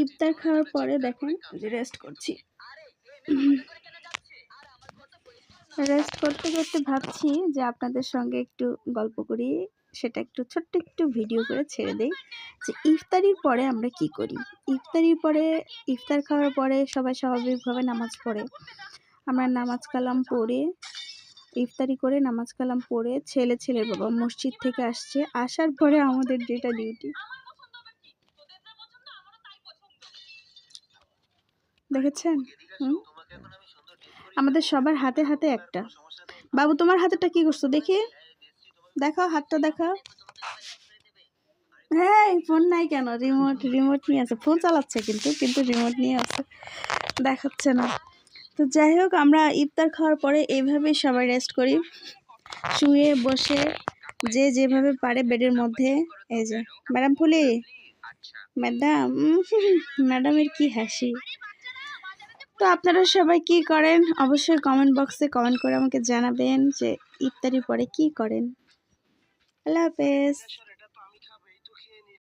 ইফতার খাওয়ার পরে দেখেন যে রেস্ট করছি। রেস্ট করতে করতে ভাবছি যে আপনাদের সঙ্গে একটু গল্প করি, সেটা একটু ছোট্ট একটু ভিডিও করে ছেড়ে দেই যে ইফতারির পরে আমরা কি করি। ইফতারির পরে, ইফতার খাওয়ার পরে সবাই স্বাভাবিকভাবে নামাজ পড়ে। আমরা নামাজ কালাম পড়ে, ইফতারি করে নামাজ কালাম পড়ে ছেলের বাবা মসজিদ থেকে আসছে, আসার পরে আমাদের যেটা ডিউটি, দেখেছেন? আমাদের সবার হাতে হাতে একটা। বাবু তোমার হাতেটা কি করছো দেখি, দেখাও হাতটা দেখাও। হ্যাঁ, ফোন নাই কেন, রিমোট নিয়ে আছে, ফোন চালাচ্ছে কিন্তু রিমোট নিয়ে আছে, দেখাচ্ছে না। তো যাই হোক, আমরা ইফতার খাওয়ার পরে এইভাবেই সবাই রেস্ট করি, শুয়ে বসে যে যেভাবে পারে বেডের মধ্যে। এই যে ম্যাডাম ফুলি, ম্যাডামের কি হাসি। তো আপনারা সবাই কি করেন অবশ্যই কমেন্ট বক্সে কমেন্ট করে আমাকে জানাবেন যে ইফতারির পরে কি করেন। আল্লাহ হাফেজ।